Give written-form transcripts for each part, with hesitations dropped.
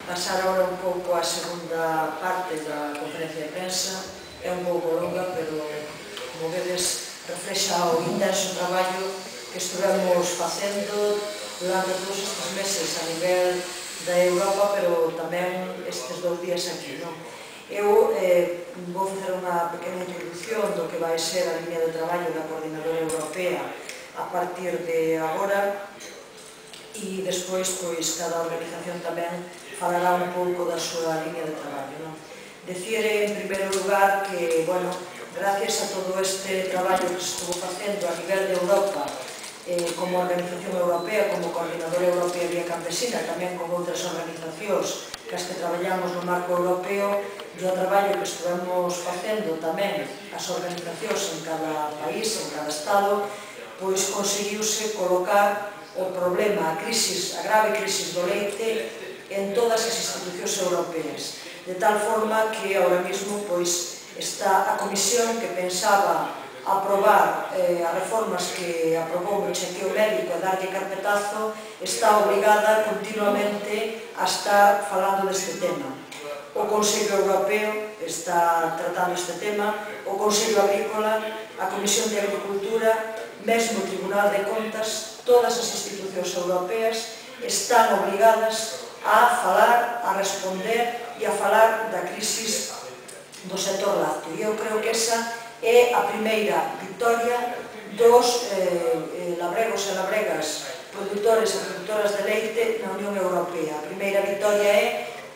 pasar ahora un pouco a segunda parte da conferencia de prensa. É un pouco longa, pero, como vedes, reflexa o intenso traballo que estivemos facendo durante todos estes meses a nivel da Europa, pero tamén estes 2 días aquí, non? Eu vou facer unha pequena introducción do que vai ser a liña de traballo da Coordinadora Europea a partir de agora, e despois, pois, cada organización tamén falará un pouco da súa liña de traballo, non? Decir, en primeiro lugar, que, bueno, gracias a todo este traballo que se estuvo facendo a nivel de Europa, como Organización Europea, como Coordinadora Europea Vía Campesina, tamén con outras organizacións que as que traballamos no marco europeo, e o traballo que estivemos facendo tamén as organizacións en cada país, en cada estado, pois conseguiuse colocar o problema, a grave crisis do leite en todas as institucións europeas, de tal forma que ahora mesmo pois está a comisión que pensaba aprobar as reformas que aprobou o chequeo médico e darlle carpetazo, está obligada continuamente a estar falando deste tema. O Consello Europeo está tratando este tema, o Consello Agrícola, a Comisión de Agricultura, mesmo o Tribunal de Contas, todas as institucións europeas están obligadas a falar, a responder e a falar da crisis do sector lácteo. E eu creo que esa é a primeira victoria dos labregos e labregas, produtores e produtoras de leite na Unión Europea. A primeira victoria é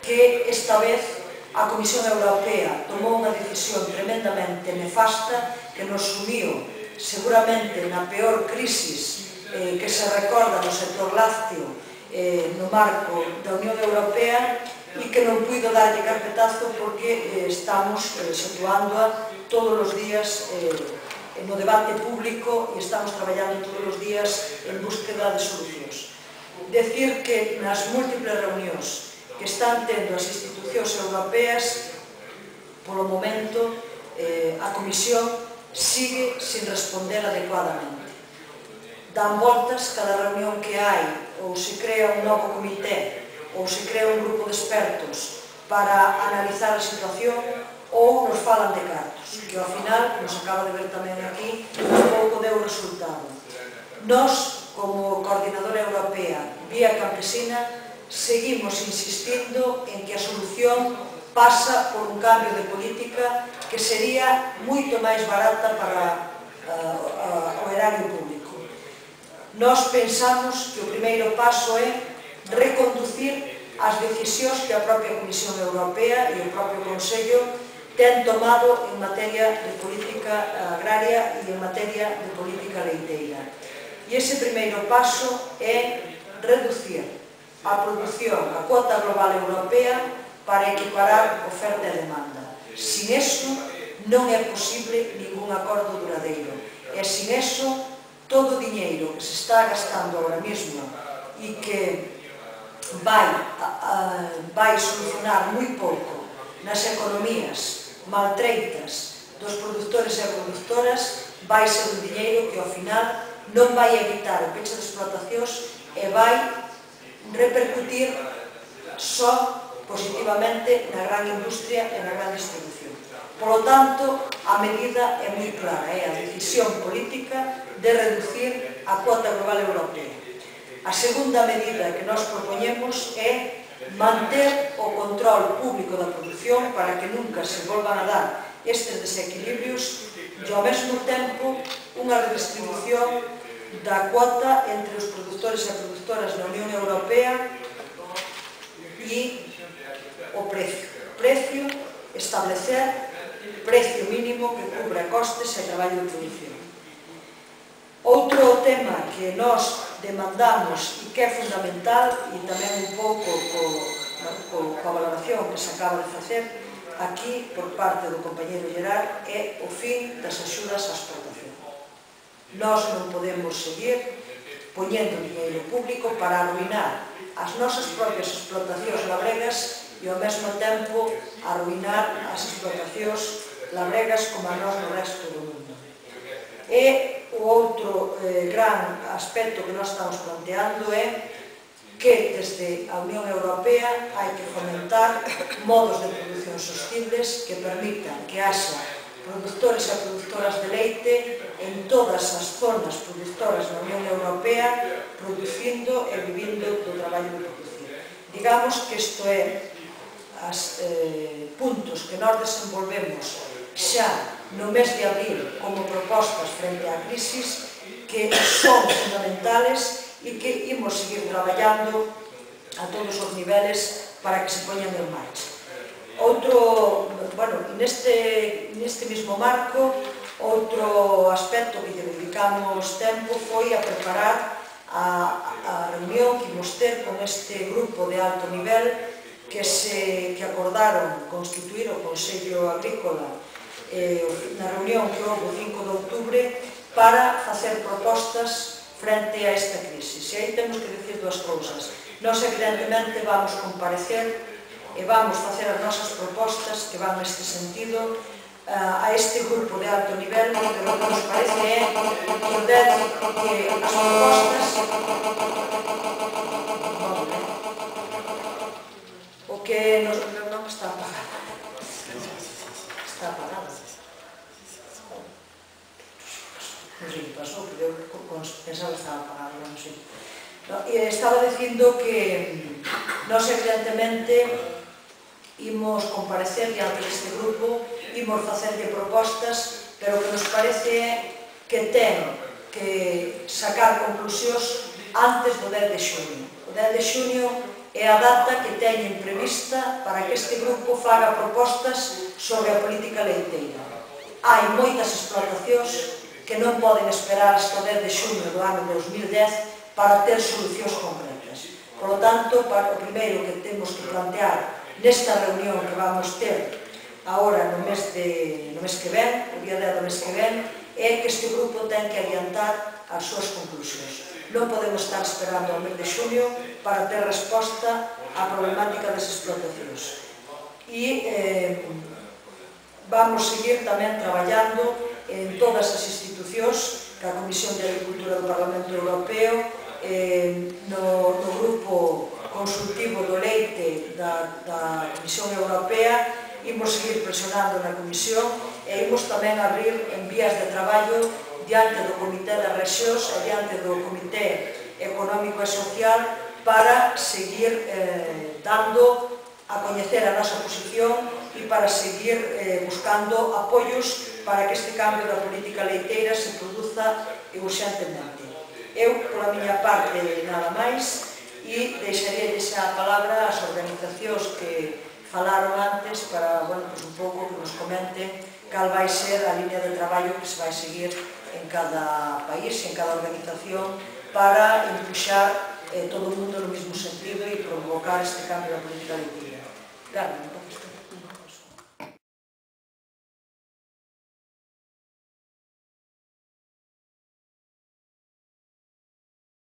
que esta vez a Comisión Europea tomou unha decisión tremendamente nefasta que nos sumiu seguramente na peor crisis que se recorda no sector lácteo no marco da Unión Europea, e que non puido darlle carpetazo porque estamos situándoa todos os días no debate público e estamos traballando todos os días en búsqueda de solucións. Decir que nas múltiples reunións que están tendo as institucións europeas, polo momento, a Comisión sigue sin responder adecuadamente. Dan voltas cada reunión que hai, ou se crea un novo comité, ou se crea un grupo de expertos para analizar a situación, ou nos falan de cartos, que ao final, nos acaba de ver tamén aquí, un pouco deu resultado. Nós, como Coordinadora Europea Vía Campesina, seguimos insistindo en que a solución pasa por un cambio de política que sería moito máis barata para o erario público. Nós pensamos que o primeiro paso é reconducir as decisións que a propia Comisión Europea e o propio Consello ten tomado en materia de política agraria e en materia de política leiteira. E ese primeiro paso é reducir a produción, a cuota global europea para equiparar oferta e demanda. Sin eso non é posible ningún acordo duradeiro. E sin eso, todo o diñeiro que se está gastando ahora mesmo e que vai solucionar moi pouco nas economías maltreitas dos produtores e produtoras, vai ser un diñeiro que ao final non vai evitar o peche de explotacións e vai repercutir só positivamente na gran industria e na gran distribución. Por lo tanto, a medida é moi clara, é a decisión política de reducir a cuota global europea. A segunda medida que nós propoñemos é manter o control público da produción para que nunca se volvan a dar estes desequilibrios e, ao mesmo tempo, unha redistribución da cuota entre os produtores e produtoras da Unión Europea e o precio. Precio, establecer precio mínimo que cubra costes e traballo de produción. Outro tema que nós demandamos e que é fundamental, e tamén un pouco coa valoración que se acaba de facer aquí por parte do compañeiro Gerard, é o fin das axudas á exportación. Nós non podemos seguir poñendo dinheiro público para arruinar as nosas propias explotacións labregas e ao mesmo tempo arruinar as explotacións labregas como a nós no resto do mundo. E o outro gran aspecto que nós estamos planteando é que desde a Unión Europea hai que fomentar modos de produción sostibles que permitan que haxa productores e produtoras de leite en todas as zonas produtoras da Unión Europea producindo e vivindo do traballo de producir. Digamos que isto é os puntos que nós desenvolvemos xa no mes de abril como propostas frente á crisis que son fundamentales e que imos seguir traballando a todos os niveles para que se poñan en marcha. Neste mesmo marco, outro aspecto que lle dedicamos tempo foi a preparar a reunión que imos ter con este grupo de alto nivel que acordaron constituir o Consello Agrícola na reunión que houve o 5 de outubro para facer propostas frente a esta crisis. E aí temos que dicir dúas cousas. Nós, evidentemente, vamos comparecer e vamos facer as nosas propostas que van neste sentido a este grupo de alto nivel, pero o que nos parece é poder que as propostas o que nos... non está apagado. Está apagado. Non sei que pasou, porque eu pensaba que estaba apagado, non sei. Estaba dicindo que nós, evidentemente, imos comparecer diante deste grupo, imos facerlle propostas, pero o que nos parece é que ten que sacar conclusións antes do 10 de xuño. O 10 de xuño é a data que teñen prevista para que este grupo faga propostas sobre a política leiteira. Hai moitas explotacións que non poden esperar hasta o 10 de xuño do ano 2010 para ter solucións concretas. Por lo tanto, o primeiro que temos que plantear nesta reunión que vamos ter agora no mes que ven, o día 10 do mes que ven, é que este grupo ten que adiantar as súas conclusións. Non podemos estar esperando ao mes de xuño para ter resposta á problemática das explotacións. E vamos seguir tamén traballando en todas as institucións, que a Comisión de Agricultura do Parlamento Europeo, no grupo consultivo do leite da Comisión Europea, imos seguir presionando na Comisión e imos tamén abrir en vías de traballo diante do Comité das Rexións e diante do Comité Económico e Social para seguir dando a coñecer a nosa posición e para seguir buscando apoios para que este cambio da política leiteira se produza urxentemente. Eu, pola miña parte, nada máis, e deixaría xa a palabra ás organizacións que falaron antes para, un pouco que nos comenten cal vai ser a línea de traballo que se vai seguir en cada país e en cada organización para empuxar todo o mundo no mesmo sentido e provocar este cambio da política leiteira. Claro,